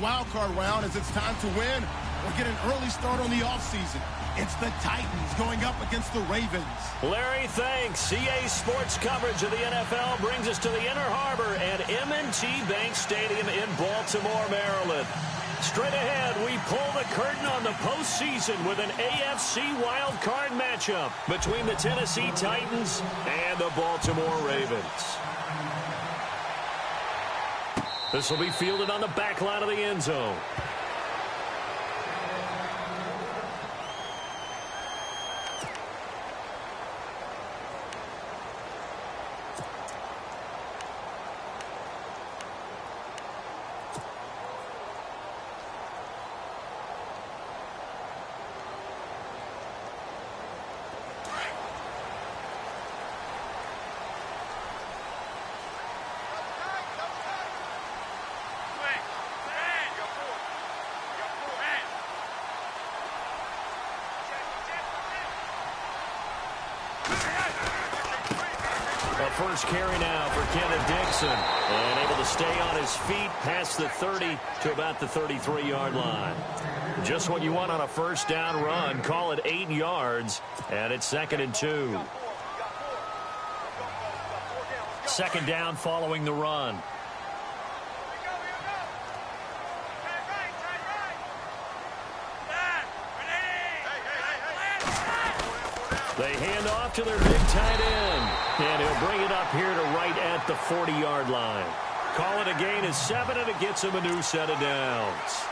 wild card round as it's time to win or get an early start on the offseason. It's the Titans going up against the Ravens. Larry, thanks. CA Sports coverage of the NFL brings us to the Inner Harbor at M&T Bank Stadium in Baltimore, Maryland. Straight ahead, we pull the curtain on the postseason with an AFC wildcard matchup between the Tennessee Titans and the Baltimore Ravens. This will be fielded on the back line of the end zone. First carry now for Kenneth Dixon. And able to stay on his feet past the 30 to about the 33-yard line. Just what you want on a first down run. Call it 8 yards. And it's 2nd and 2. Second down following the run. They hand off to their big tight end. And he'll bring it up here to right at the 40-yard line. Call it a gain of 7, and it gets him a new set of downs.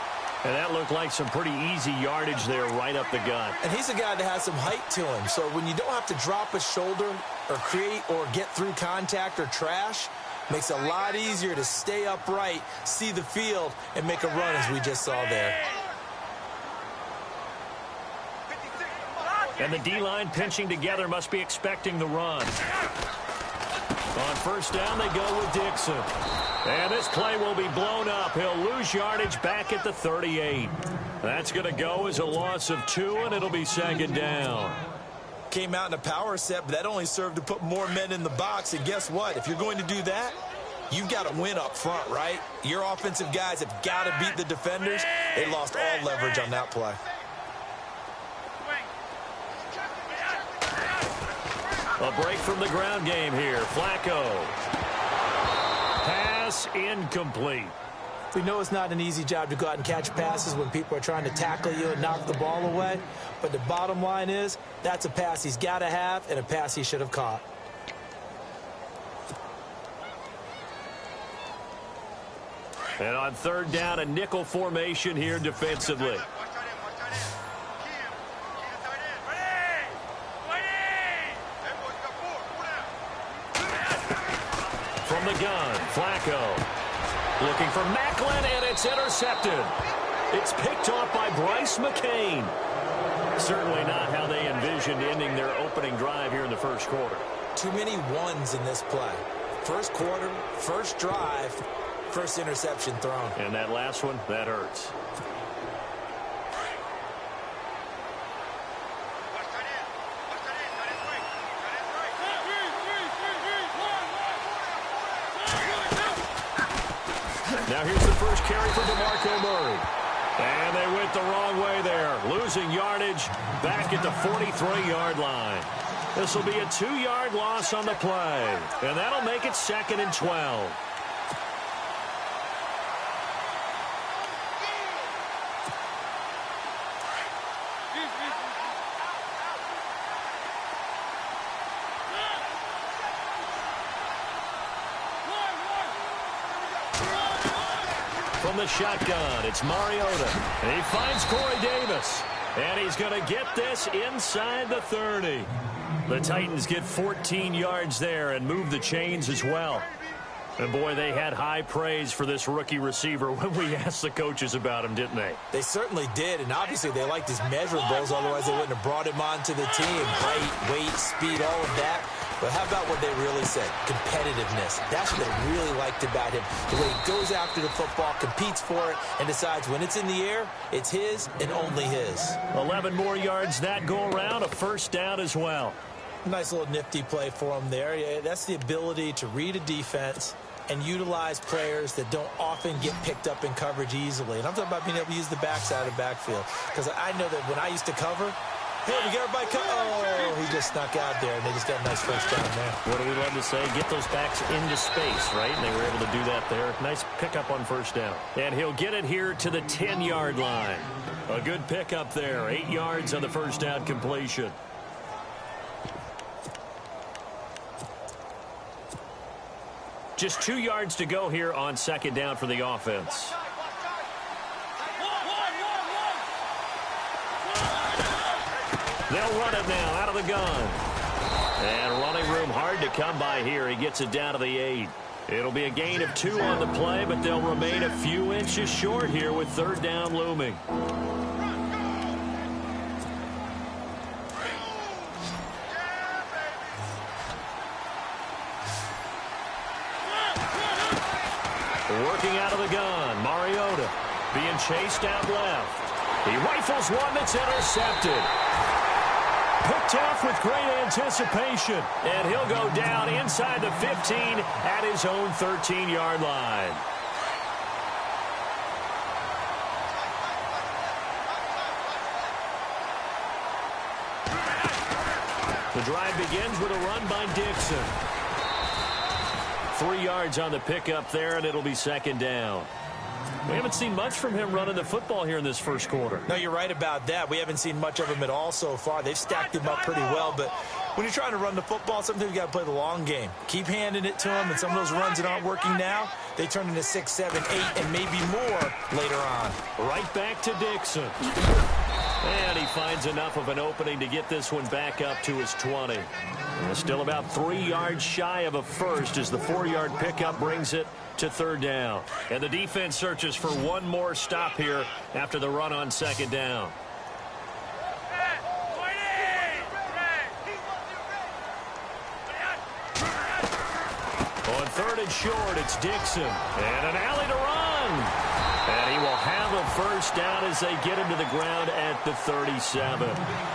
And that looked like some pretty easy yardage there right up the gut. And he's a guy that has some height to him. So when you don't have to drop a shoulder or create or get through contact or trash, makes it a lot easier to stay upright, see the field, and make a run as we just saw there. And the D-line pinching together must be expecting the run. On first down, they go with Dixon. And this play will be blown up. He'll lose yardage back at the 38. That's going to go as a loss of 2, and it'll be 2nd down. Came out in a power set, but that only served to put more men in the box. And guess what? If you're going to do that, you've got to win up front, right? Your offensive guys have got to beat the defenders. They lost all leverage on that play. A break from the ground game here. Flacco. Pass incomplete. We know it's not an easy job to go out and catch passes when people are trying to tackle you and knock the ball away. But the bottom line is, that's a pass he's got to have and a pass he should have caught. And on third down, a nickel formation here defensively. From the gun, Flacco. Looking for Macklin, and it's intercepted. It's picked off by Bryce McCain. Certainly not how they envisioned ending their opening drive here in the first quarter. Too many ones in this play. First quarter, first drive, first interception thrown. And that last one, that hurts. Now here's the first carry for DeMarco Murray. And they went the wrong way there. Losing yardage back at the 43-yard line. This will be a 2-yard loss on the play. And that'll make it 2nd and 12. From the shotgun, it's Mariota. And he finds Corey Davis. And he's going to get this inside the 30. The Titans get 14 yards there and move the chains as well. And, boy, they had high praise for this rookie receiver when we asked the coaches about him, didn't they? They certainly did, and obviously they liked his measurables, otherwise they wouldn't have brought him onto the team. Height, weight, speed, all of that. But how about what they really said? Competitiveness. That's what they really liked about him. The way he goes after the football, competes for it, and decides when it's in the air, it's his and only his. 11 more yards that go around, a first down as well. Nice little nifty play for him there. Yeah, that's the ability to read a defense, and utilize players that don't often get picked up in coverage easily. And I'm talking about being able to use the backside of the backfield. Because I know that when I used to cover, hey, we got everybody oh, he just snuck out there, and they just got a nice first down there. What do we love to say? Get those backs into space, right? And they were able to do that there. Nice pickup on first down. And he'll get it here to the 10-yard line. A good pickup there. 8 yards on the first down completion. Just 2 yards to go here on second down for the offense. They'll run it now out of the gun. And running room hard to come by here. He gets it down to the 8. It'll be a gain of 2 on the play, but they'll remain a few inches short here with third down looming. Working out of the gun, Mariota being chased out left. He rifles one that's intercepted. Picked off with great anticipation. And he'll go down inside the 15 at his own 13-yard line. The drive begins with a run by Dixon. 3 yards on the pickup there, and it'll be second down. We haven't seen much from him running the football here in this first quarter. No, you're right about that. We haven't seen much of him at all so far. They've stacked him up pretty well, but when you're trying to run the football, sometimes you got to play the long game. Keep handing it to him, and some of those runs that aren't working now, they turn into 6, 7, 8, and maybe more later on. Right back to Dixon. And he finds enough of an opening to get this one back up to his 20. Still about 3 yards shy of a first as the 4-yard pickup brings it to third down. And the defense searches for one more stop here after the run on second down. On third and short, it's Dixon. And an alley to run. And he will have a first down as they get him to the ground at the 37.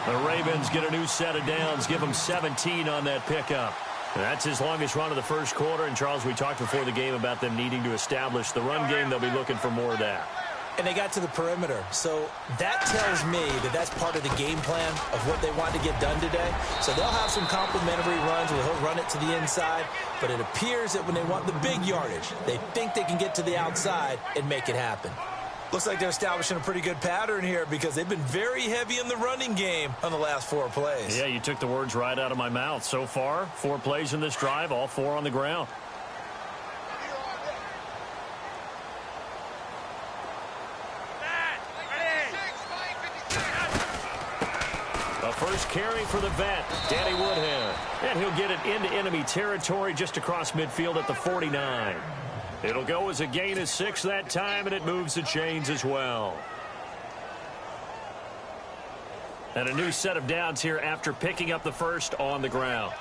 The Ravens get a new set of downs, give them 17 on that pickup. That's his longest run of the first quarter. And, Charles, we talked before the game about them needing to establish the run game. They'll be looking for more of that. And they got to the perimeter. So that tells me that that's part of the game plan of what they want to get done today. So they'll have some complementary runs where he'll run it to the inside. But it appears that when they want the big yardage, they think they can get to the outside and make it happen. Looks like they're establishing a pretty good pattern here because they've been very heavy in the running game on the last 4 plays. Yeah, you took the words right out of my mouth. So far, 4 plays in this drive, all 4 on the ground. A first carry for the vet, Danny Woodhead. And he'll get it into enemy territory just across midfield at the 49. It'll go as a gain of 6 that time, and it moves the chains as well. And a new set of downs here after picking up the first on the ground.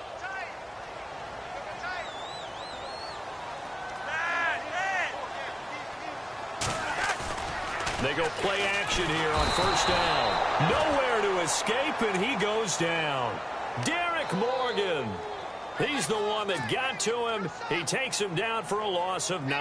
They go play action here on first down. Nowhere to escape, and he goes down. Derek Morgan. He's the one that got to him. He takes him down for a loss of 9.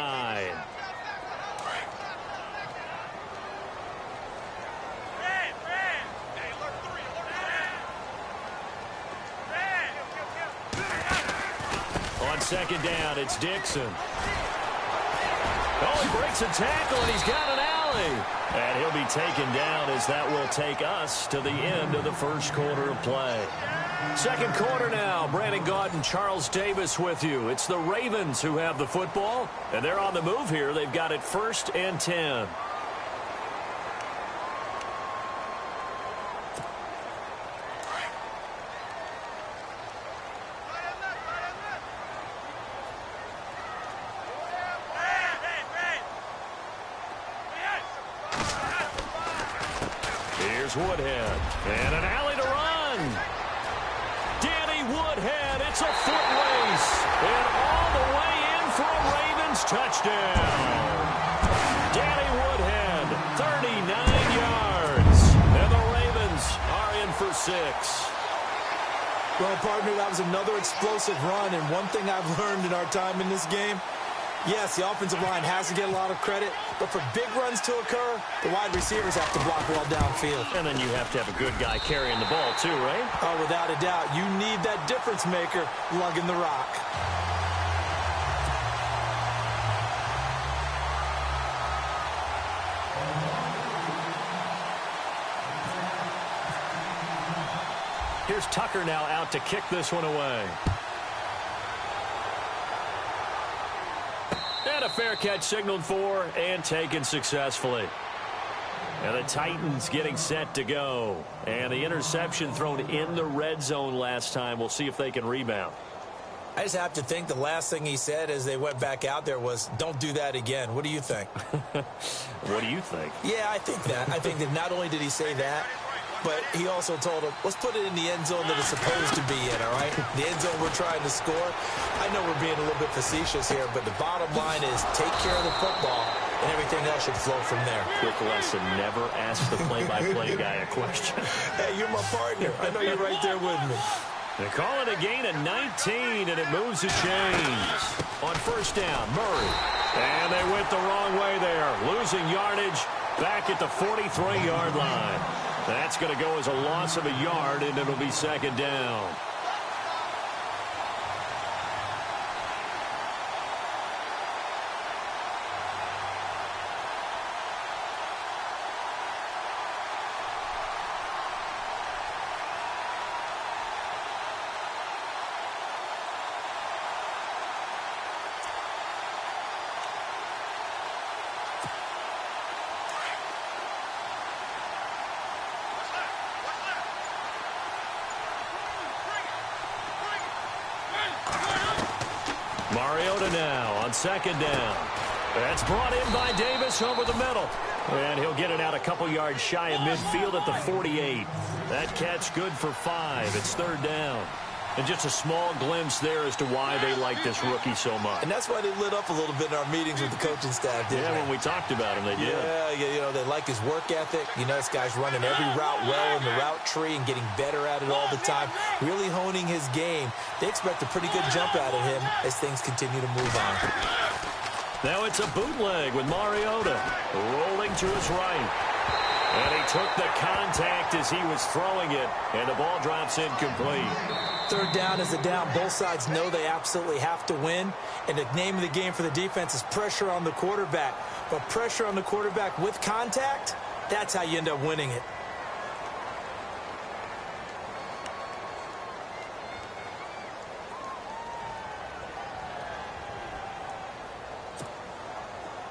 On second down, it's Dixon. Oh, he breaks a tackle, and he's got an alley. And he'll be taken down as that will take us to the end of the first quarter of play. Second quarter now. Brandon Gaudin and Charles Davis with you. It's the Ravens who have the football, and they're on the move here. They've got it 1st and 10. Here's Woodhead. And an alley to run. Danny Woodhead. It's a foot race. And all the way in for a Ravens touchdown. Danny Woodhead, 39 yards. And the Ravens are in for 6. Well, partner, that was another explosive run. And one thing I've learned in our time in this game, Yes, the offensive line has to get a lot of credit, but for big runs to occur, the wide receivers have to block well downfield. And then you have to have a good guy carrying the ball too, right? Oh, without a doubt. You need that difference maker lugging the rock. Here's Tucker now out to kick this one away. And a fair catch signaled for and taken successfully. And the Titans getting set to go. And the interception thrown in the red zone last time. We'll see if they can rebound. I just have to think the last thing he said as they went back out there was, don't do that again. What do you think? What do you think? Yeah, I think that. I think that not only did he say that, but he also told him, let's put it in the end zone that it's supposed to be in, all right? The end zone we're trying to score. I know we're being a little bit facetious here, but the bottom line is take care of the football, and everything else should flow from there. Quick lesson, never ask the play-by-play guy a question. Hey, you're my partner. I know you're right there with me. They call it a gain of 19, and it moves the chains. On first down, Murray. And they went the wrong way there, losing yardage back at the 43-yard line. That's going to go as a loss of a yard, and it'll be second down. Mariota now on second down. That's brought in by Davis over the middle. And he'll get it out a couple yards shy of midfield at the 48. That catch good for 5. It's third down. And just a small glimpse there as to why they like this rookie so much. And that's why they lit up a little bit in our meetings with the coaching staff, didn't they? Yeah, when we talked about him, they did. Yeah, you know, they like his work ethic. You know, this guy's running every route well in the route tree and getting better at it all the time, really honing his game. They expect a pretty good jump out of him as things continue to move on. Now it's a bootleg with Mariota rolling to his right. And he took the contact as he was throwing it, and the ball drops incomplete. Third down is a down. Both sides know they absolutely have to win. And the name of the game for the defense is pressure on the quarterback. But pressure on the quarterback with contact, that's how you end up winning it.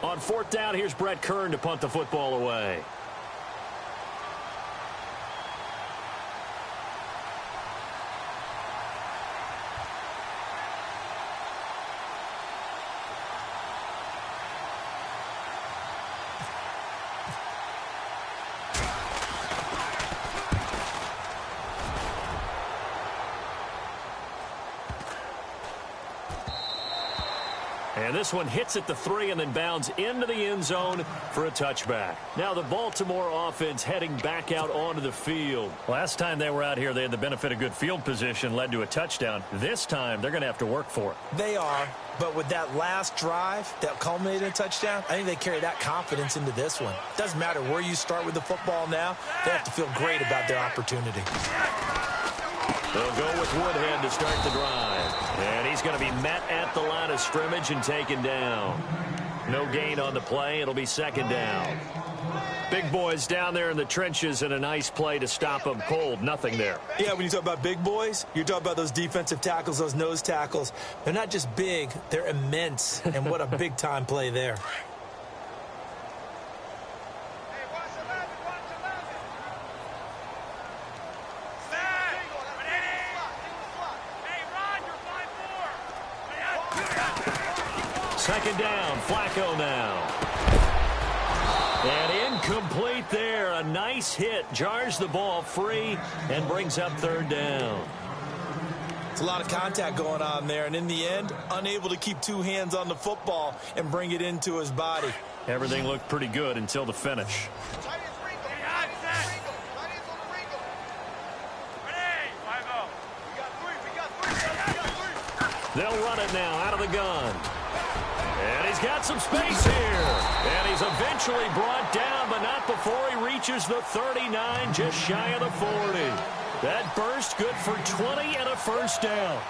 On fourth down, here's Brett Kern to punt the football away. And this one hits at the 3 and then bounds into the end zone for a touchback. Now the Baltimore offense heading back out onto the field. Last time they were out here, they had the benefit of good field position, led to a touchdown. This time, they're going to have to work for it. They are, but with that last drive that culminated in a touchdown, I think they carry that confidence into this one. Doesn't matter where you start with the football now, they have to feel great about their opportunity. They'll go with Woodhead to start the drive. And he's going to be met at the line of scrimmage and taken down. No gain on the play. It'll be second down. Big boys down there in the trenches and a nice play to stop them cold. Nothing there. Yeah, when you talk about big boys, you're talking about those defensive tackles, those nose tackles. They're not just big, they're immense. And what a big-time play there. Second down, Flacco now. And incomplete there. A nice hit. Jars the ball free and brings up third down. It's a lot of contact going on there. And in the end, unable to keep two hands on the football and bring it into his body. Everything looked pretty good until the finish. They'll run it now out of the gun. And he's got some space here. And he's eventually brought down, but not before he reaches the 39, just shy of the 40. That burst good for 20 and a first down.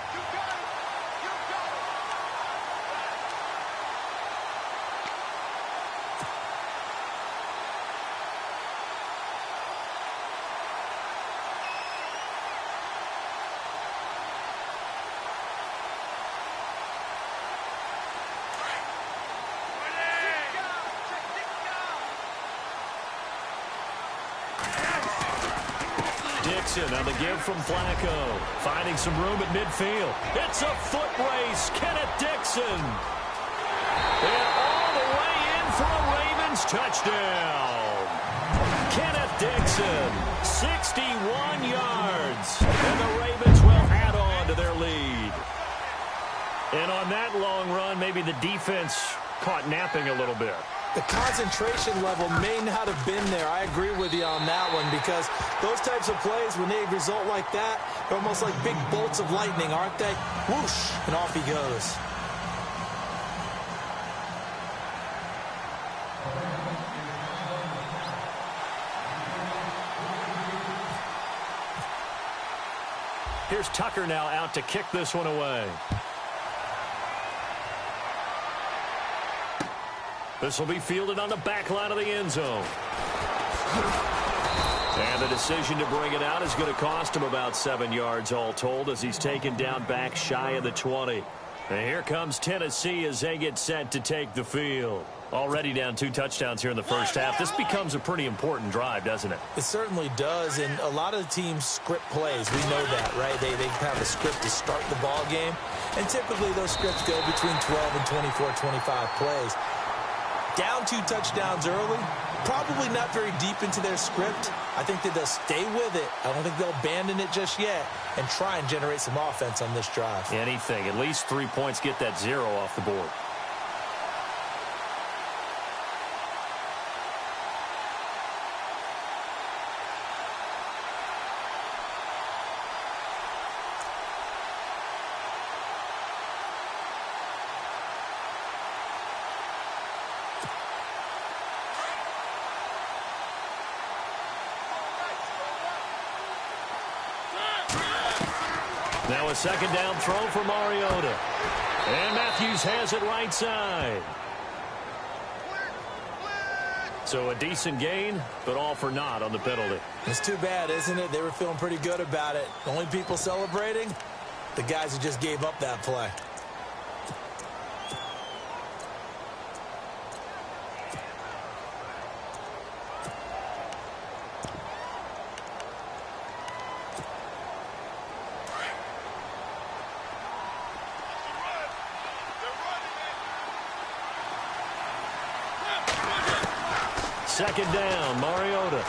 Dixon on the give from Flacco. Finding some room at midfield. It's a foot race. Kenneth Dixon. And all the way in for a Ravens touchdown. Kenneth Dixon, 61 yards. And the Ravens will add on to their lead. And on that long run, maybe the defense caught napping a little bit. The concentration level may not have been there. I agree with you on that one, because those types of plays, when they result like that, they're almost like big bolts of lightning, aren't they? Whoosh, and off he goes. Here's Tucker now out to kick this one away. This will be fielded on the back line of the end zone. And the decision to bring it out is going to cost him about 7 yards all told, as he's taken down back shy of the 20. And here comes Tennessee as they get set to take the field. Already down 2 touchdowns here in the first half. This becomes a pretty important drive, doesn't it? It certainly does, and a lot of the teams script plays. We know that, right? They have a script to start the ball game, and typically those scripts go between 12 and 24, 25 plays. Down 2 touchdowns early, probably not very deep into their script. I think that they'll stay with it. I don't think they'll abandon it just yet and try and generate some offense on this drive. Anything. At least 3 points, get that 0 off the board. Now a second down throw for Mariota. And Matthews has it right side. So a decent gain, but all for naught on the penalty. It's too bad, isn't it? They were feeling pretty good about it. The only people celebrating, the guys who just gave up that play. Second down, Mariota.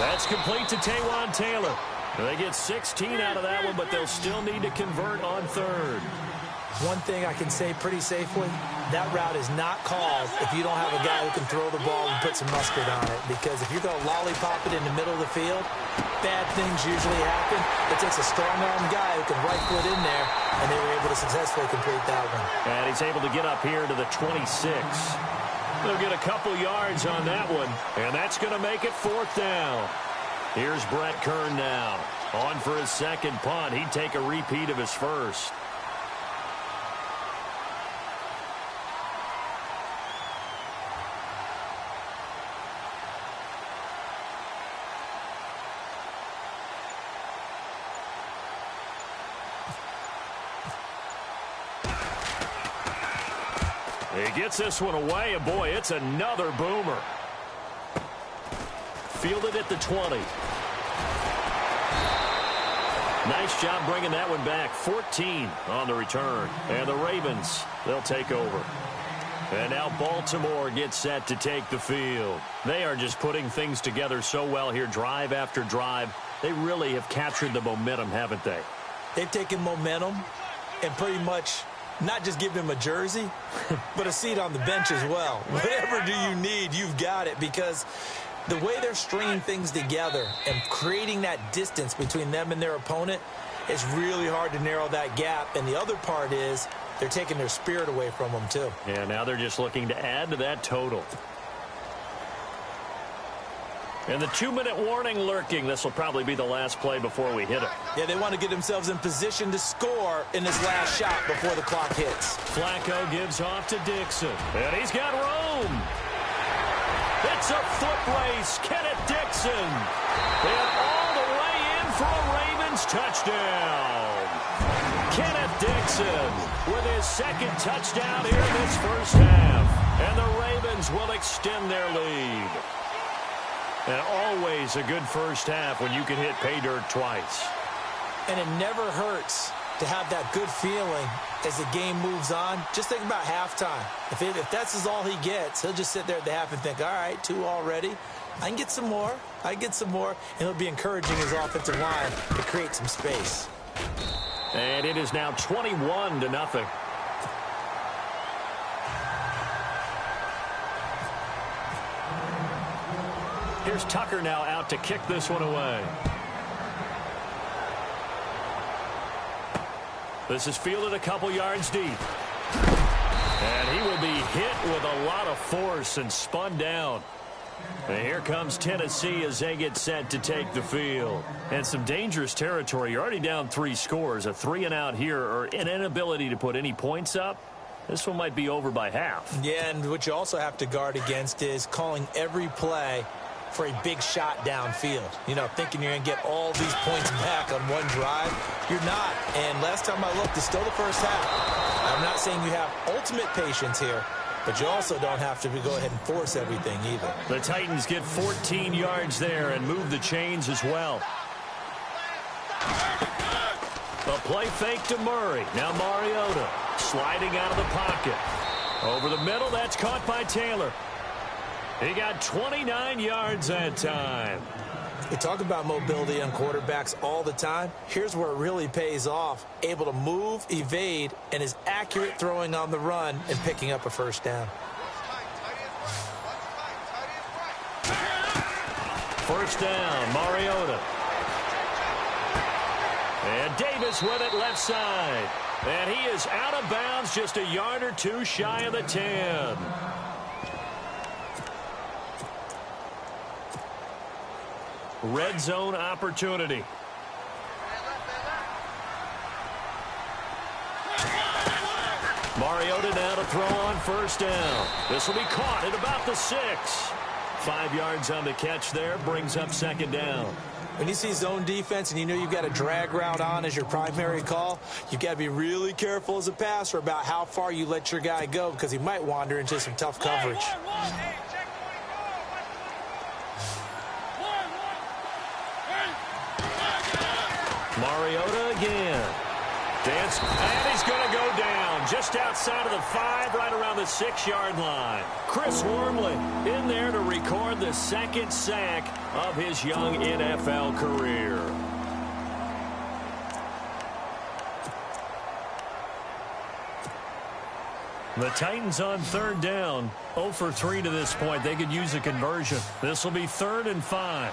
That's complete to Taywan Taylor. They get 16 out of that one, but they'll still need to convert on third. One thing I can say pretty safely, that route is not called if you don't have a guy who can throw the ball and put some mustard on it. Because if you're going to lollipop it in the middle of the field, bad things usually happen. It takes a strong-armed guy who can rifle it in there, and they were able to successfully complete that one. And he's able to get up here to the 26. They'll get a couple yards on that one, and that's going to make it 4th down. Here's Brett Kern now. On for his second punt. He'd take a repeat of his first. He gets this one away, and boy, it's another boomer. Fielded at the 20. Nice job bringing that one back. 14 on the return. And the Ravens, they'll take over. And now Baltimore gets set to take the field. They are just putting things together so well here, drive after drive. They really have captured the momentum, haven't they? They've taken momentum and pretty much not just give them a jersey, but a seat on the bench as well. Whatever do you need, you've got it, because the way they're stringing things together and creating that distance between them and their opponent, it's really hard to narrow that gap. And the other part is they're taking their spirit away from them, too. Yeah, now they're just looking to add to that total. And the 2-minute warning lurking. This will probably be the last play before we hit it. Yeah, they want to get themselves in position to score in this last shot before the clock hits. Flacco gives off to Dixon. And he's got room. It's a foot race. Kenneth Dixon. And all the way in for a Ravens touchdown. Kenneth Dixon with his second touchdown here in this first half. And the Ravens will extend their lead. And always a good first half when you can hit pay dirt twice. And it never hurts to have that good feeling as the game moves on. Just think about halftime. If that's all he gets, he'll just sit there at the half and think, all right, 2 already. I can get some more. I can get some more. And he'll be encouraging his offensive line to create some space. And it is now 21-0. Here's Tucker now out to kick this one away. This is fielded a couple yards deep. And he will be hit with a lot of force and spun down. And here comes Tennessee as they get set to take the field. And some dangerous territory. You're already down 3 scores. A 3-and-out here or an inability to put any points up. This one might be over by half. Yeah, and what you also have to guard against is calling every play for a big shot downfield. You know, thinking you're going to get all these points back on one drive. You're not. And last time I looked, it's still the first half. I'm not saying you have ultimate patience here, but you also don't have to go ahead and force everything either. The Titans get 14 yards there and move the chains as well. A play fake to Murray. Now Mariota sliding out of the pocket. Over the middle, that's caught by Taylor. He got 29 yards that time. We talk about mobility on quarterbacks all the time. Here's where it really pays off. Able to move, evade, and is accurate throwing on the run and picking up a first down. First down, Mariota. And Davis with it left side. And he is out of bounds just a yard or 2 shy of the 10. Red zone opportunity. Mariota now to throw on first down. This will be caught at about the 6. 5 yards on the catch there, brings up second down. When you see zone defense and you know you've got a drag route on as your primary call, you've got to be really careful as a passer about how far you let your guy go because he might wander into some tough coverage. Mariota again. Dance, and he's going to go down just outside of the 5, right around the 6-yard line. Chris Wormley in there to record the second sack of his young NFL career. The Titans on third down, 0 for 3 to this point. They could use a conversion. This will be 3rd and 5.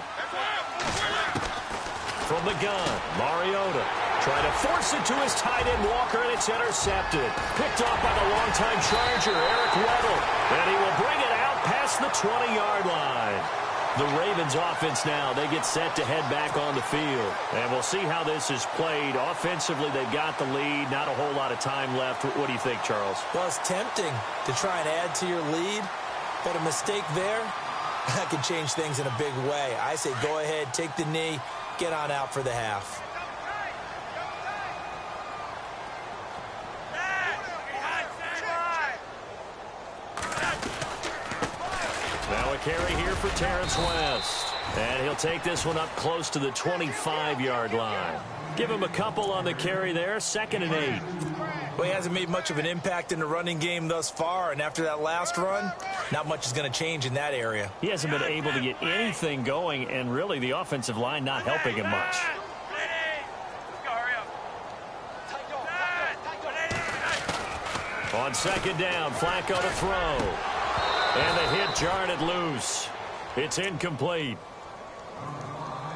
From the gun, Mariota trying to force it to his tight end, Walker, and it's intercepted. Picked off by the longtime Charger, Eric Weddle. And he will bring it out past the 20-yard line. The Ravens offense now, they get set to head back on the field. And we'll see how this is played. Offensively, they've got the lead. Not a whole lot of time left. What do you think, Charles? Well, it's tempting to try and add to your lead, but a mistake there, that can change things in a big way. I say go ahead, take the knee, get on out for the half. Now a carry here for Terrence West. And he'll take this one up close to the 25-yard line. Give him a couple on the carry there, 2nd and 8. Well, he hasn't made much of an impact in the running game thus far, and after that last run, not much is going to change in that area. He hasn't been able to get anything going, and really the offensive line not helping him much. On 2nd down, Flacco to throw. And the hit jarred it loose. It's incomplete.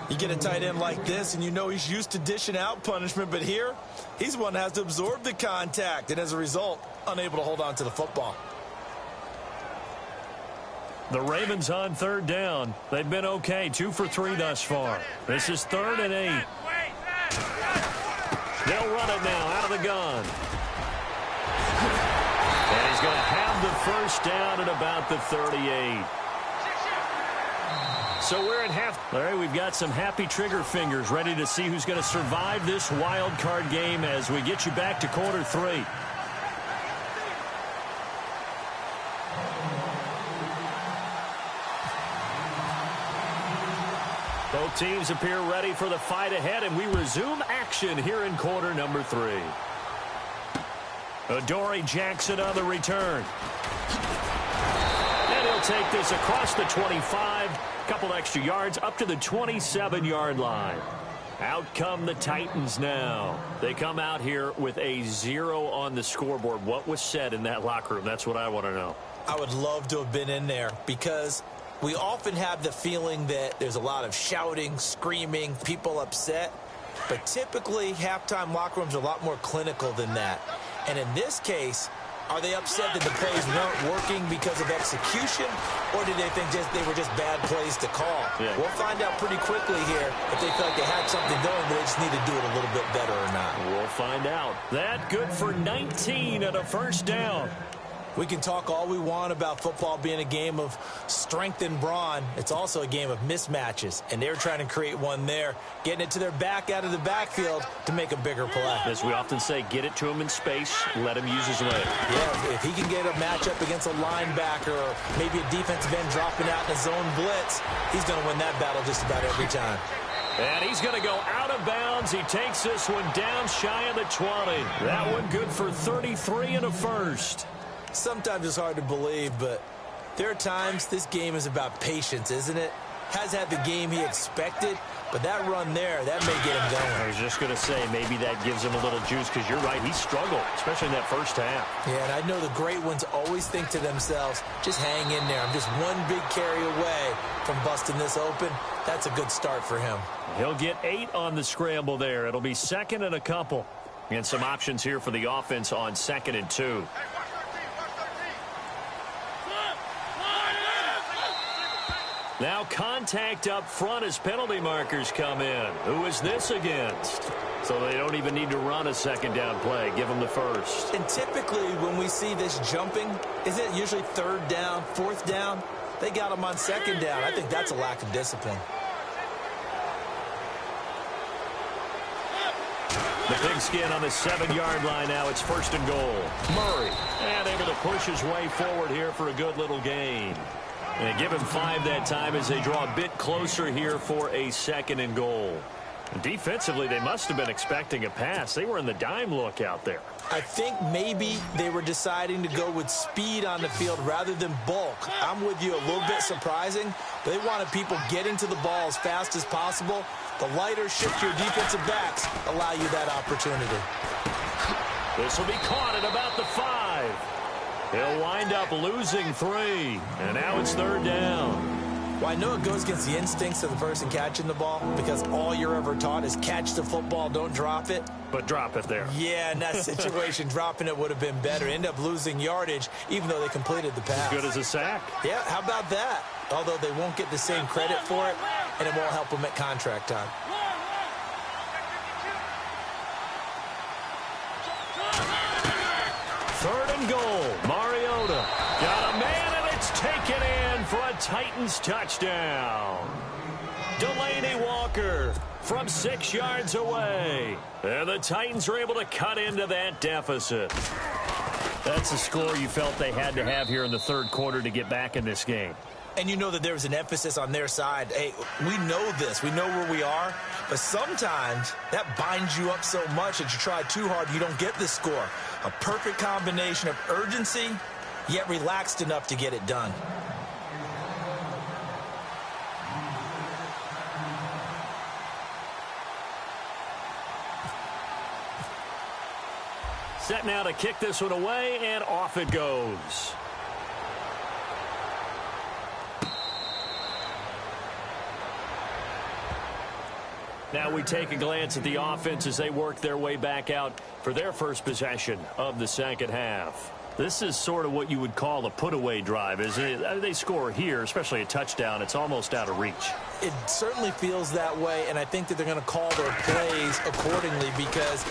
You get a tight end like this, and you know he's used to dishing out punishment, but here, he's the one that has to absorb the contact, and as a result, unable to hold on to the football. The Ravens on third down. They've been okay, 2 for 3 thus far. This is 3rd and 8. They'll run it now out of the gun. And he's going to have the first down at about the 38. So we're at half. All right, we've got some happy trigger fingers ready to see who's going to survive this wild card game as we get you back to quarter 3. Both teams appear ready for the fight ahead, and we resume action here in quarter number 3. Adoree Jackson on the return. And he'll take this across the 25. Couple extra yards up to the 27-yard line. Out come the Titans now. They come out here with a 0 on the scoreboard. What was said in that locker room? That's what I want to know. I would love to have been in there because we often have the feeling that there's a lot of shouting, screaming, people upset. But typically, halftime locker rooms are a lot more clinical than that. And in this case, are they upset that the plays weren't working because of execution, or did they think they were just bad plays to call? Yeah. We'll find out pretty quickly here if they feel like they had something going, but they just need to do it a little bit better or not. We'll find out. That good for 19 and a first down. We can talk all we want about football being a game of strength and brawn. It's also a game of mismatches, and they're trying to create one there, getting it to their back out of the backfield to make a bigger play. As we often say, get it to him in space, let him use his leg. Yeah, if he can get a matchup against a linebacker or maybe a defensive end dropping out in a zone blitz, he's going to win that battle just about every time. And he's going to go out of bounds. He takes this one down shy of the 20. That one good for 33 and a first. Sometimes it's hard to believe, but there are times this game is about patience, isn't it? Has had the game he expected, but that run there, that may get him going. I was just going to say, maybe that gives him a little juice, because you're right, he struggled, especially in that first half. Yeah, and I know the great ones always think to themselves, just hang in there. I'm just one big carry away from busting this open. That's a good start for him. He'll get 8 on the scramble there. It'll be 2nd and a couple. And some options here for the offense on 2nd and 2. Now contact up front as penalty markers come in. Who is this against? So they don't even need to run a 2nd down play. Give them the first. And typically when we see this jumping, is it usually 3rd down, 4th down? They got them on 2nd down. I think that's a lack of discipline. The pigskin on the 7-yard line now. It's 1st and goal. Murray, and able to push his way forward here for a good little gain. And give him 5 that time as they draw a bit closer here for a 2nd and goal. Defensively, they must have been expecting a pass. They were in the dime look out there. I think maybe they were deciding to go with speed on the field rather than bulk. I'm with you, a little bit surprising. They wanted people getting to the ball as fast as possible. The lighter, shiftier defensive backs allow you that opportunity. This will be caught at about the 5. He'll wind up losing 3. And now it's 3rd down. Well, I know it goes against the instincts of the person catching the ball because all you're ever taught is catch the football, don't drop it. But drop it there. Yeah, in that situation, dropping it would have been better. End up losing yardage, even though they completed the pass. As good as a sack. Yeah, how about that? Although they won't get the same credit for it, and it won't help them at contract time. Third and goal. Mariota got a man, and it's taken in for a Titans touchdown. Delaney Walker from 6 yards away. And the Titans are able to cut into that deficit. That's the score you felt they had to have here in the 3rd quarter to get back in this game. And you know that there was an emphasis on their side. Hey, we know this. We know where we are. But sometimes that binds you up so much that you try too hard, you don't get the score. A perfect combination of urgency, yet relaxed enough to get it done. Set now to kick this one away, and off it goes. Now we take a glance at the offense as they work their way back out for their first possession of the second half. This is sort of what you would call a put-away drive, isn't it? They score here, especially a touchdown. It's almost out of reach. It certainly feels that way, and I think that they're going to call their plays accordingly because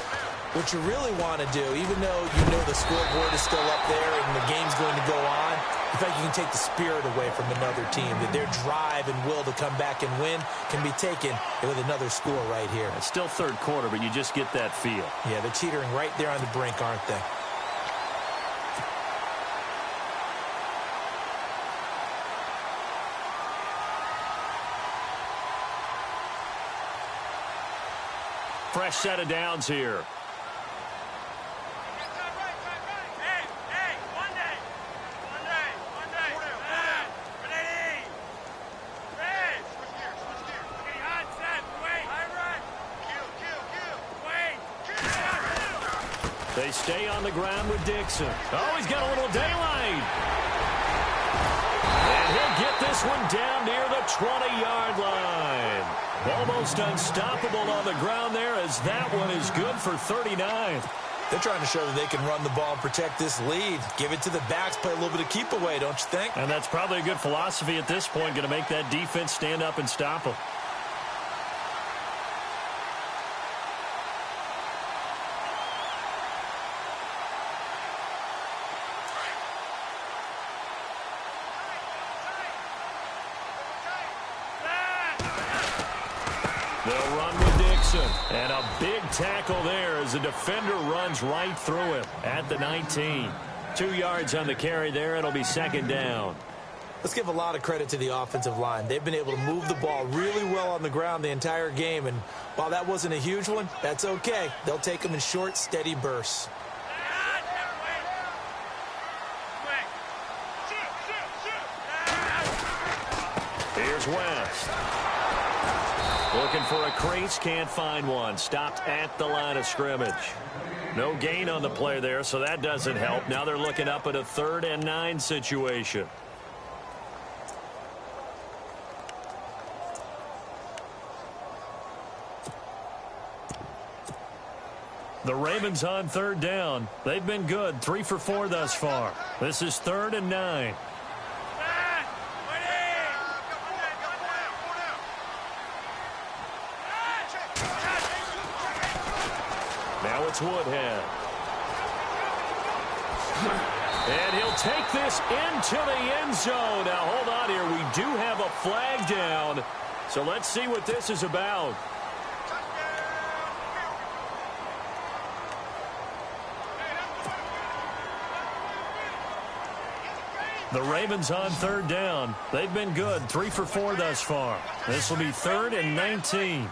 what you really want to do, even though you know the scoreboard is still up there and the game's going to go on, in fact, you can take the spirit away from another team, that their drive and will to come back and win can be taken with another score right here. It's still third quarter, but you just get that feel. Yeah, they're teetering right there on the brink, aren't they? Fresh set of downs here. They stay on the ground with Dixon. Oh, he's got a little daylight. And he'll get this one down near the 20-yard line. Almost unstoppable on the ground there as that one is good for 39. They're trying to show that they can run the ball and protect this lead. Give it to the backs, play a little bit of keep away, don't you think? And that's probably a good philosophy at this point, going to make that defense stand up and stop them. They'll run with Dixon. And a big tackle there as the defender runs right through him at the 19. 2 yards on the carry there. It'll be second down. Let's give a lot of credit to the offensive line. They've been able to move the ball really well on the ground the entire game. And while that wasn't a huge one, that's okay. They'll take them in short, steady bursts. Here's West. Looking for a crease, can't find one. Stopped at the line of scrimmage. No gain on the play there, so that doesn't help. Now they're looking up at a 3rd and 9 situation. The Ravens on 3rd down. They've been good, 3 for 4 thus far. This is 3rd and 9. Now it's Woodhead. And he'll take this into the end zone. Now, hold on here. We do have a flag down. So let's see what this is about. The Ravens on 3rd down. They've been good, 3 for 4 thus far. This will be 3rd and 19.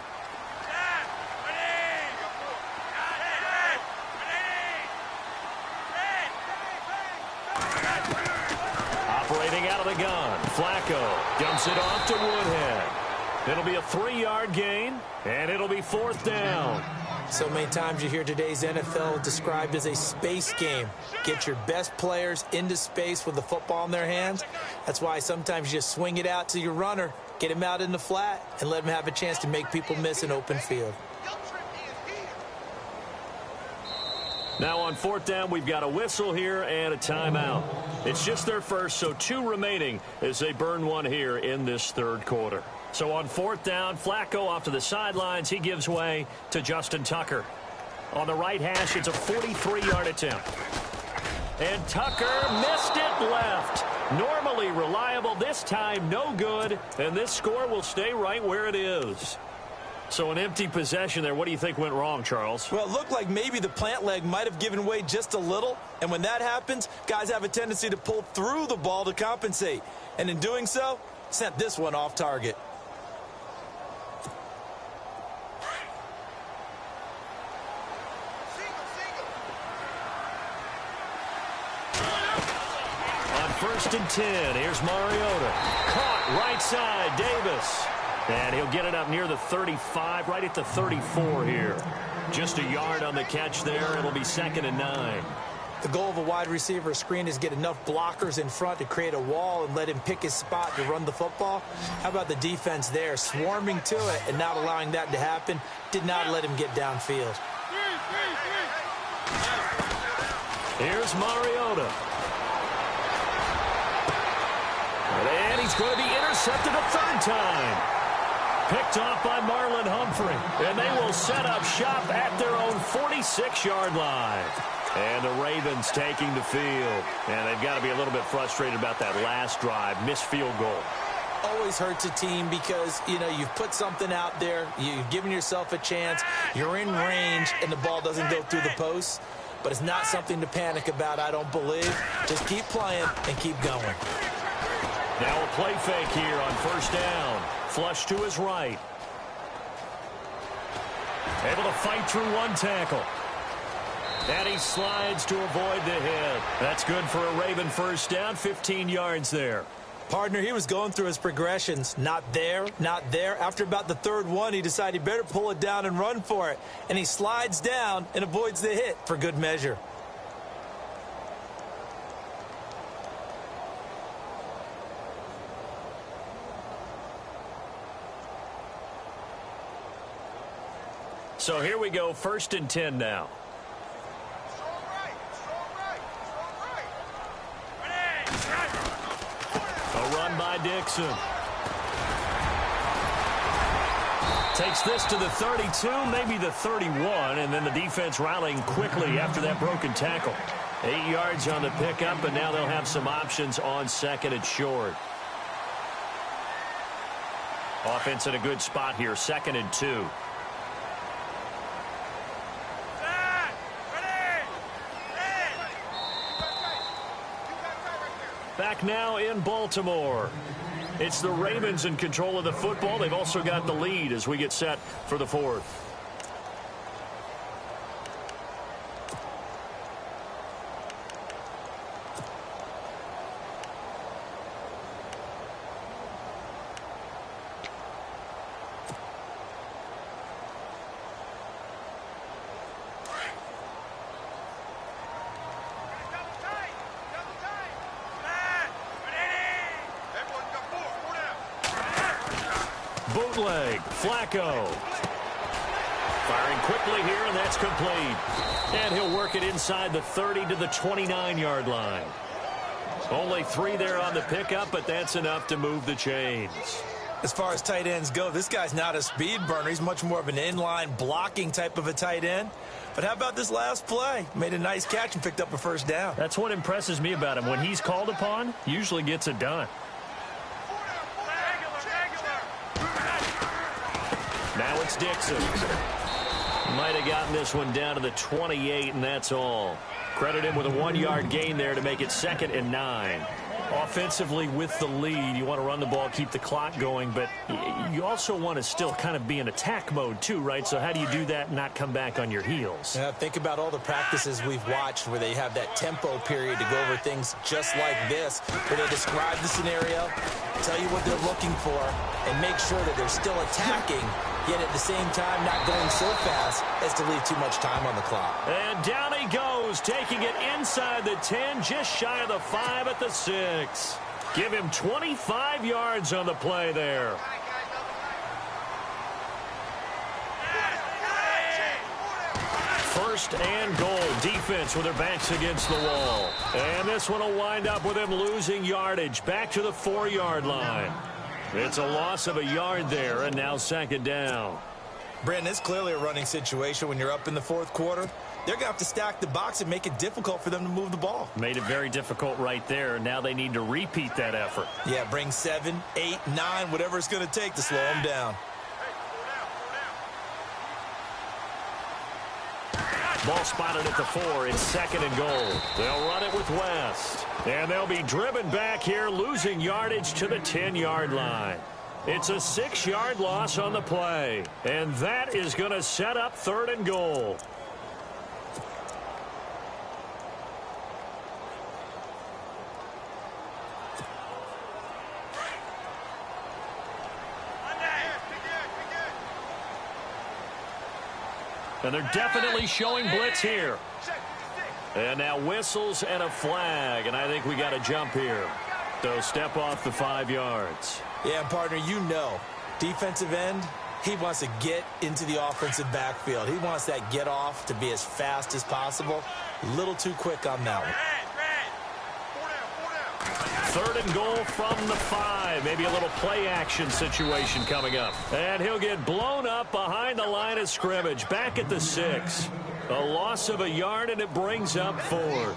Operating out of the gun, Flacco dumps it off to Woodhead. It'll be a 3-yard gain, and it'll be 4th down. So many times you hear today's NFL described as a space game. Get your best players into space with the football in their hands. That's why sometimes you just swing it out to your runner, get him out in the flat, and let him have a chance to make people miss an open field. Now on 4th down, we've got a whistle here and a timeout. It's just their first, so 2 remaining as they burn one here in this 3rd quarter. So on 4th down, Flacco off to the sidelines. He gives way to Justin Tucker. On the right hash, it's a 43-yard attempt. And Tucker missed it left. Normally reliable, this time no good. And this score will stay right where it is. So an empty possession there. What do you think went wrong, Charles? Well, it looked like maybe the plant leg might have given way just a little. And when that happens, guys have a tendency to pull through the ball to compensate. And in doing so, sent this one off target. On 1st and 10, here's Mariota. Caught right side, Davis. And he'll get it up near the 35, right at the 34 here. Just a yard on the catch there. It'll be 2nd and 9. The goal of a wide receiver screen is get enough blockers in front to create a wall and let him pick his spot to run the football. How about the defense there, swarming to it and not allowing that to happen? Did not let him get downfield. Here's Mariota. And he's going to be intercepted a third time. Picked off by Marlon Humphrey. And they will set up shop at their own 46-yard line. And the Ravens taking the field. And they've got to be a little bit frustrated about that last drive. Missed field goal. Always hurts a team because, you know, you've put something out there. You've given yourself a chance. You're in range, and the ball doesn't go through the posts. But it's not something to panic about, I don't believe. Just keep playing and keep going. Now a play fake here on first down. Flush to his right. Able to fight through one tackle. And he slides to avoid the hit. That's good for a Raven first down, 15 yards there. Partner, he was going through his progressions. Not there, not there. After about the third one, he decided he better pull it down and run for it. And he slides down and avoids the hit for good measure. So here we go, 1st and 10 now. A run by Dixon. Takes this to the 32, maybe the 31, and then the defense rallying quickly after that broken tackle. 8 yards on the pickup, and now they'll have some options on 2nd and short. Offense in a good spot here, 2nd and 2. Back now in Baltimore. It's the Ravens in control of the football. They've also got the lead as we get set for the 4th. Bootleg, Flacco. Firing quickly here, and that's complete. And he'll work it inside the 30 to the 29-yard line. Only 3 there on the pickup, but that's enough to move the chains. As far as tight ends go, this guy's not a speed burner. He's much more of an inline blocking type of a tight end. But how about this last play? Made a nice catch and picked up a first down. That's what impresses me about him. When he's called upon, usually gets it done. Now it's Dixon. Might have gotten this one down to the 28, and that's all. Credit him with a 1-yard gain there to make it 2nd and 9. Offensively with the lead, you want to run the ball, keep the clock going, but you also want to still kind of be in attack mode too, right? So how do you do that and not come back on your heels? Yeah, think about all the practices we've watched where they have that tempo period to go over things just like this, where they describe the scenario, tell you what they're looking for, and make sure that they're still attacking, yet at the same time not going so fast as to leave too much time on the clock. And down he goes, taking it inside the 10, just shy of the 5 at the 6. Give him 25 yards on the play there. First and goal. Defense with their backs against the wall. And this one will wind up with him losing yardage. Back to the 4-yard line. It's a loss of a yard there, and now 2nd down. Brandon, it's clearly a running situation when you're up in the 4th quarter. They're going to have to stack the box and make it difficult for them to move the ball. Made it very difficult right there. Now they need to repeat that effort. Yeah, bring 7, 8, 9, whatever it's going to take to slow them down. Ball spotted at the 4. It's 2nd and goal. They'll run it with West. And they'll be driven back here, losing yardage to the 10-yard line. It's a 6-yard loss on the play. And that is going to set up 3rd and goal. And they're definitely showing blitz here. And now whistles and a flag, and I think we got a jump here. So step off the 5 yards. Yeah, partner, you know, defensive end, he wants to get into the offensive backfield. He wants that get off to be as fast as possible. A little too quick on that one. 3rd and goal from the 5. Maybe a little play action situation coming up. And he'll get blown up behind the line of scrimmage. Back at the 6. A loss of a yard, and it brings up 4th.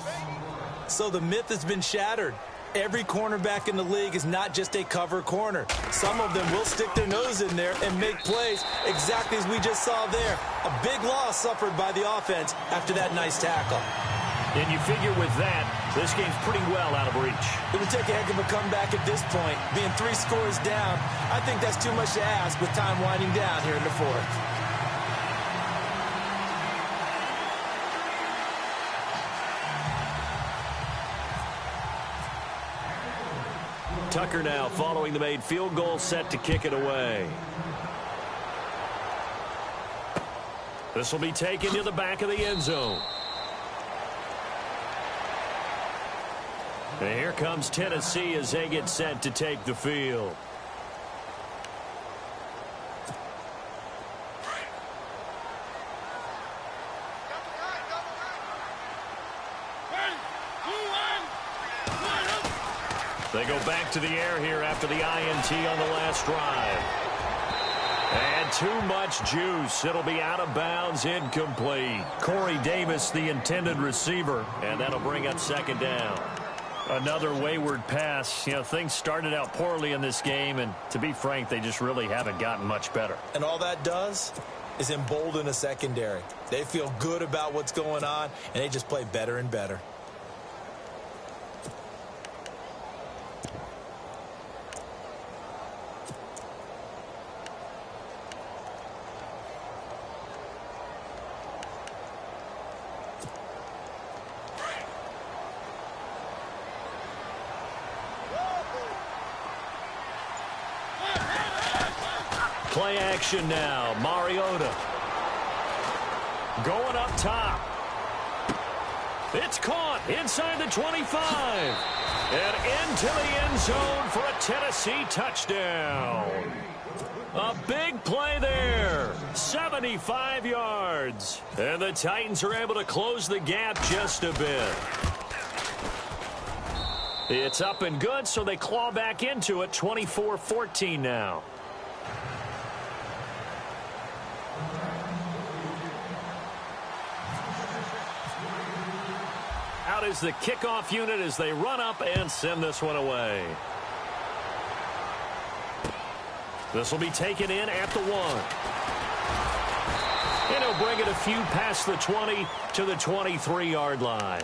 So the myth has been shattered. Every cornerback in the league is not just a cover corner. Some of them will stick their nose in there and make plays exactly as we just saw there. A big loss suffered by the offense after that nice tackle. And you figure with that, this game's pretty well out of reach. It would take a heck of a comeback at this point. Being 3 scores down, I think that's too much to ask with time winding down here in the 4th. Tucker now following the made field goal, set to kick it away. This will be taken to the back of the end zone. And here comes Tennessee as they get set to take the field. They go back to the air here after the INT on the last drive. And too much juice. It'll be out of bounds, incomplete. Corey Davis, the intended receiver, and that'll bring up 2nd down. Another wayward pass. You know, things started out poorly in this game, and to be frank, they just really haven't gotten much better. And all that does is embolden a secondary. They feel good about what's going on, and they just play better and better. Play action now. Mariota going up top. It's caught inside the 25. And into the end zone for a Tennessee touchdown. A big play there. 75 yards. And the Titans are able to close the gap just a bit. It's up and good, so they claw back into it. 24-14 now. Out is the kickoff unit as they run up and send this one away. This will be taken in at the 1. And he'll bring it a few past the 20 to the 23-yard line.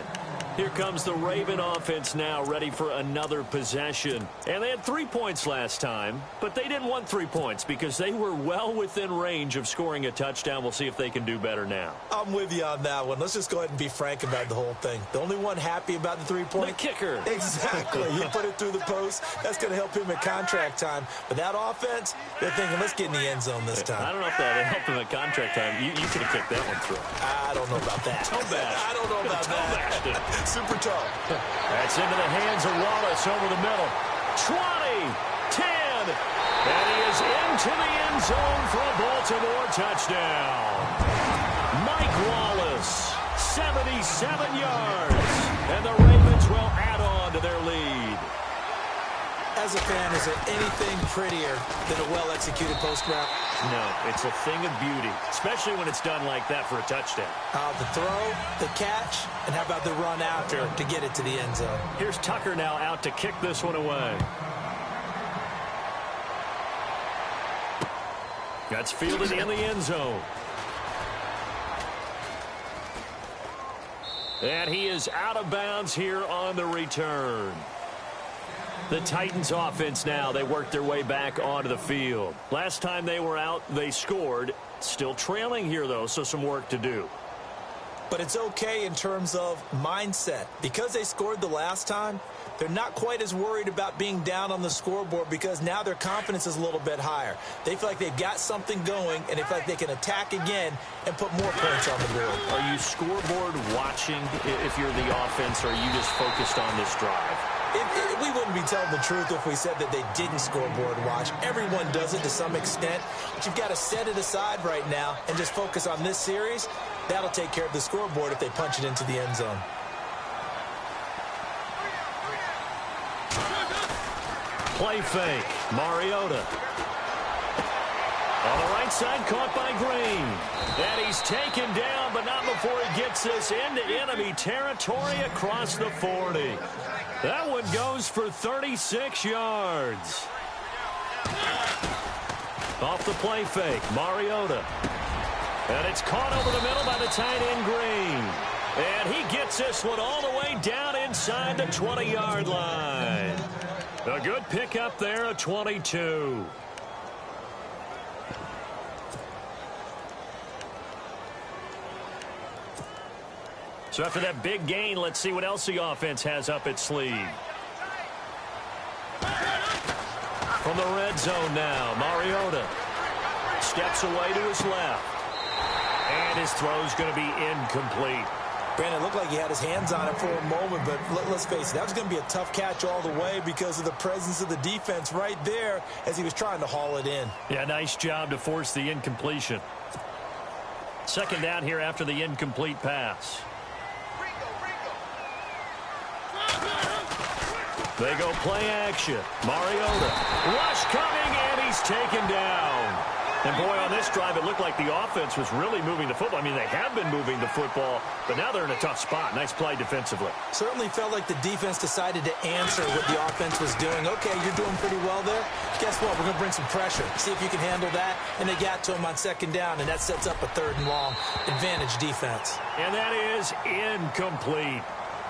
Here comes the Raven offense now, ready for another possession. And they had 3 points last time, but they didn't want 3 points because they were well within range of scoring a touchdown. We'll see if they can do better now. I'm with you on that one. Let's just go ahead and be frank about the whole thing. The only one happy about the 3-point? The kicker. Exactly. He put it through the post. That's going to help him at contract time. But that offense, they're thinking, let's get in the end zone this time. I don't know if that helped him at contract time. You could have kicked that one through. I don't know about that. Toe bash. I don't know about that. Super toe. That's into the hands of Wallace over the middle. 20, 10, and he is into the end zone for a Baltimore touchdown. Mike Wallace, 77 yards, and the Ravens will add on to their lead. As a fan, is there anything prettier than a well-executed post route? No, it's a thing of beauty, especially when it's done like that for a touchdown. The throw, the catch, and how about the run after to get it to the end zone? Here's Tucker now out to kick this one away. That's fielded in the end zone. And he is out of bounds here on the return. The Titans offense now, they work their way back onto the field. Last time they were out, they scored. Still trailing here, though, so some work to do. but it's okay in terms of mindset. Because they scored the last time, they're not quite as worried about being down on the scoreboard because now their confidence is a little bit higher. They feel like they've got something going, and they feel like they can attack again and put more points on the board. Are you scoreboard watching if you're the offense, or are you just focused on this drive? We wouldn't be telling the truth if we said that they didn't scoreboard watch. Everyone does it to some extent, but you've got to set it aside right now and just focus on this series. That'll take care of the scoreboard if they punch it into the end zone. Play fake. Mariota. On the right side, caught by Green. And he's taken down, but not before he gets this into enemy territory across the 40. That one goes for 36 yards. Off the play fake, Mariota. And it's caught over the middle by the tight end, Green. And he gets this one all the way down inside the 20-yard line. A good pickup there, a 22. So after that big gain, let's see what else the offense has up its sleeve. From the red zone now, Mariota steps away to his left. And his throw's going to be incomplete. Brandon, it looked like he had his hands on it for a moment, but let's face it, that was going to be a tough catch all the way because of the presence of the defense right there as he was trying to haul it in. Yeah, nice job to force the incompletion. Second down here after the incomplete pass. They go play action. Mariota. Rush coming, and he's taken down. And, boy, on this drive, it looked like the offense was really moving the football. I mean, they have been moving the football, but now they're in a tough spot. Nice play defensively. Certainly felt like the defense decided to answer what the offense was doing. Okay, you're doing pretty well there. Guess what? We're going to bring some pressure. See if you can handle that. And they got to him on second down, and that sets up a third and long. Advantage defense. And that is incomplete.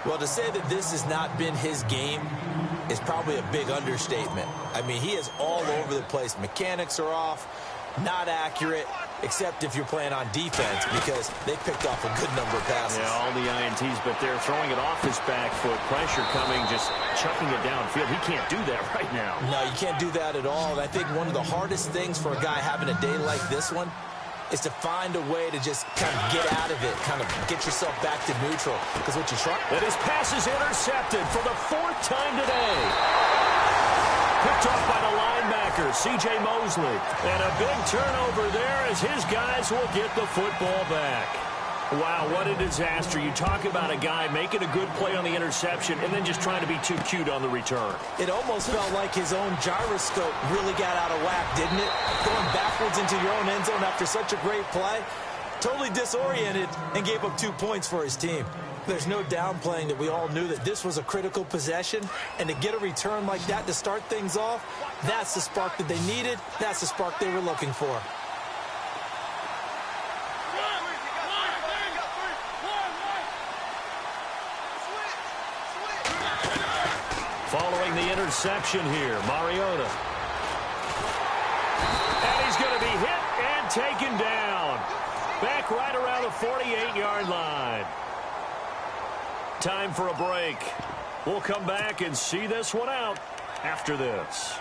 Well, to say that this has not been his game is probably a big understatement. I mean, he is all over the place. Mechanics are off, not accurate, except if you're playing on defense because they picked off a good number of passes. Yeah, all the INTs, but they're throwing it off his back foot. Pressure coming, just chucking it downfield. He can't do that right now. No, you can't do that at all. And I think one of the hardest things for a guy having a day like this one is to find a way to just kind of get out of it, kind of get yourself back to neutral. Because what you try... And his pass is intercepted for the fourth time today. Picked off by the linebacker, C.J. Mosley. And a big turnover there as his guys will get the football back. Wow, what a disaster. You talk about a guy making a good play on the interception and then just trying to be too cute on the return. It almost felt like his own gyroscope really got out of whack, didn't it? Going backwards into your own end zone after such a great play. Totally disoriented and gave up 2 points for his team. There's no downplaying that we all knew that this was a critical possession, and to get a return like that to start things off, that's the spark that they needed. That's the spark they were looking for. Following the interception here, Mariota. And he's going to be hit and taken down. Back right around the 48-yard line. Time for a break. We'll come back and see this one out after this.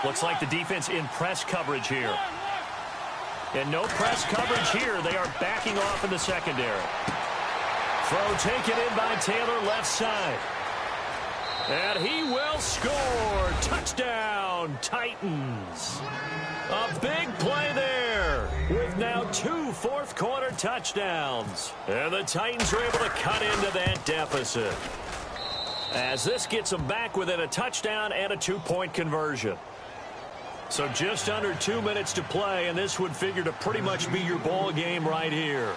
Looks like the defense in press coverage here. And no press coverage here. They are backing off in the secondary. Throw taken in by Taylor left side. And he will score. Touchdown, Titans. A big play there with now 2 fourth-quarter touchdowns. And the Titans are able to cut into that deficit as this gets them back within a touchdown and a 2-point conversion. So just under 2 minutes to play, and this would figure to pretty much be your ball game right here.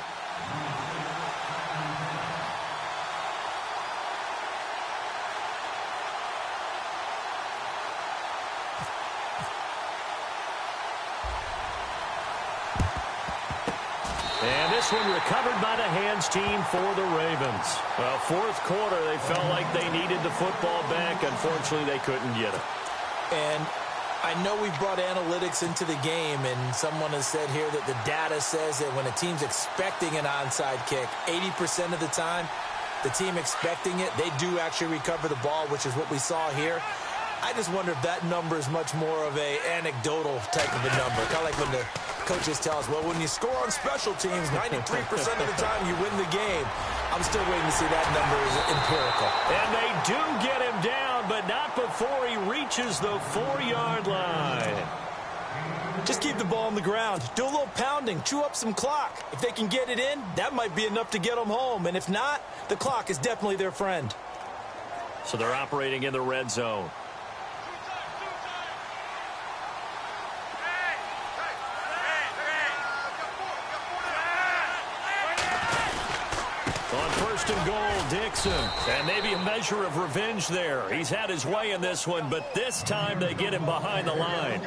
And this one recovered by the hands team for the Ravens. Well, fourth quarter, they felt like they needed the football back. Unfortunately, they couldn't get it. And I know we've brought analytics into the game, and someone has said here that the data says that when a team's expecting an onside kick, 80% of the time, the team expecting it, they do actually recover the ball, which is what we saw here. I just wonder if that number is much more of a anecdotal type of a number. Kind of like when the coaches tell us, well, when you score on special teams, 93% of the time you win the game. I'm still waiting to see that number is empirical. And they do get him down, but not before he reaches the 4-yard line. Just keep the ball on the ground. Do a little pounding. Chew up some clock. If they can get it in, that might be enough to get them home. And if not, the clock is definitely their friend. So they're operating in the red zone. On first and goal, Dixon. And maybe a measure of revenge there. He's had his way in this one, but this time they get him behind the line.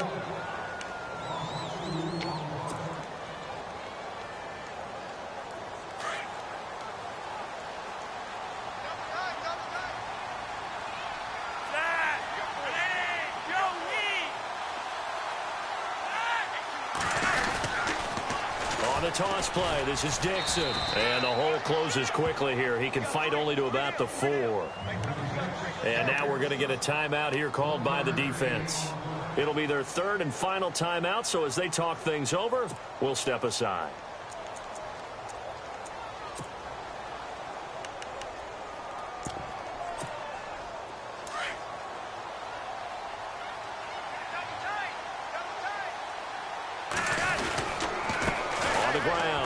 On the toss play, this is Dixon. And the hole closes quickly here. He can fight only to about the 4. And now we're going to get a timeout here called by the defense. It'll be their third and final timeout, so as they talk things over, we'll step aside.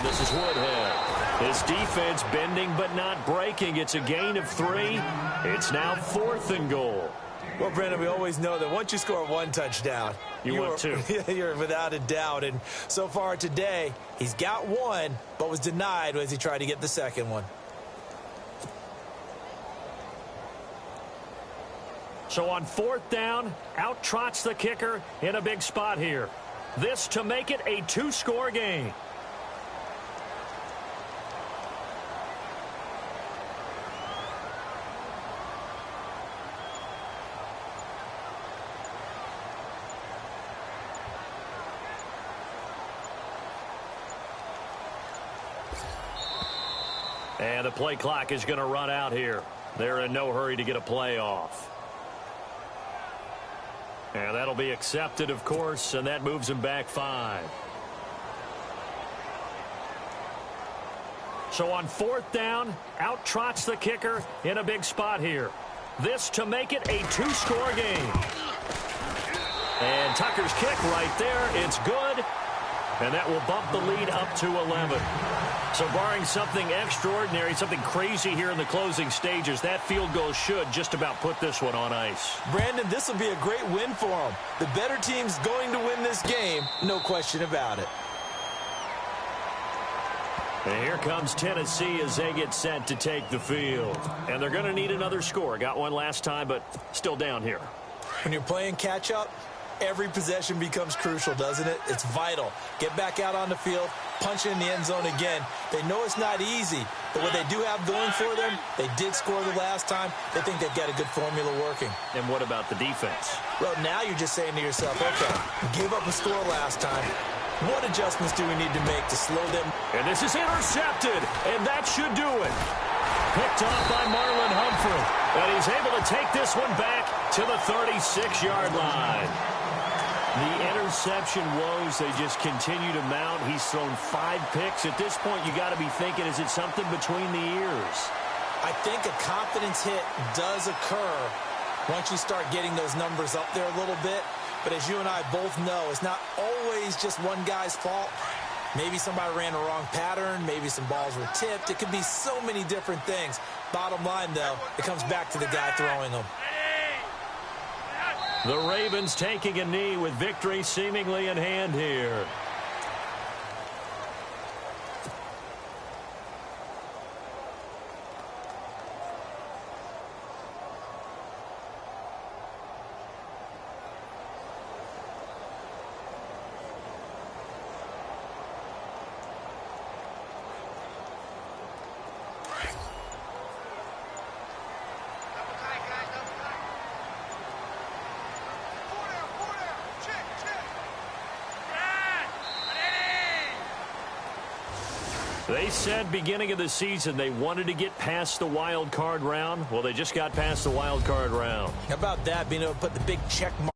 This is Woodhead. This defense bending but not breaking. It's a gain of 3. It's now 4th and goal. Well, Brandon, we always know that once you score 1 touchdown, you're 2. You're without a doubt. And so far today, he's got 1, but was denied as he tried to get the second one. So on 4th down, out trots the kicker in a big spot here. This to make it a 2-score game. And the play clock is going to run out here. They're in no hurry to get a play off. And that'll be accepted, of course, and that moves him back 5. So on 4th down, out trots the kicker in a big spot here. This to make it a 2-score game. And Tucker's kick right there. It's good. And that will bump the lead up to 11. So barring something extraordinary, something crazy here in the closing stages, that field goal should just about put this one on ice. Brandon, this will be a great win for them. The better team's going to win this game, no question about it. And here comes Tennessee as they get set to take the field. And they're going to need another score. Got one last time, but still down here. When you're playing catch-up, every possession becomes crucial, doesn't it? It's vital. Get back out on the field, punch it in the end zone again. They know it's not easy, but what they do have going for them, they did score the last time. They think they've got a good formula working. And what about the defense? Well, now you're just saying to yourself, okay, we gave up a score last time. What adjustments do we need to make to slow them? And this is intercepted, and that should do it. Picked off by Marlon Humphrey. And he's able to take this one back to the 36-yard line. The interception woes, they just continue to mount. He's thrown 5 picks. At this point, you got to be thinking, is it something between the ears? I think a confidence hit does occur once you start getting those numbers up there a little bit. But as you and I both know, it's not always just one guy's fault. Maybe somebody ran the wrong pattern. Maybe some balls were tipped. It could be so many different things. Bottom line, though, it comes back to the guy throwing them. The Ravens taking a knee with victory seemingly in hand here. They said beginning of the season they wanted to get past the wild card round. Well, they just got past the wild card round. How about that, being able to put the big check mark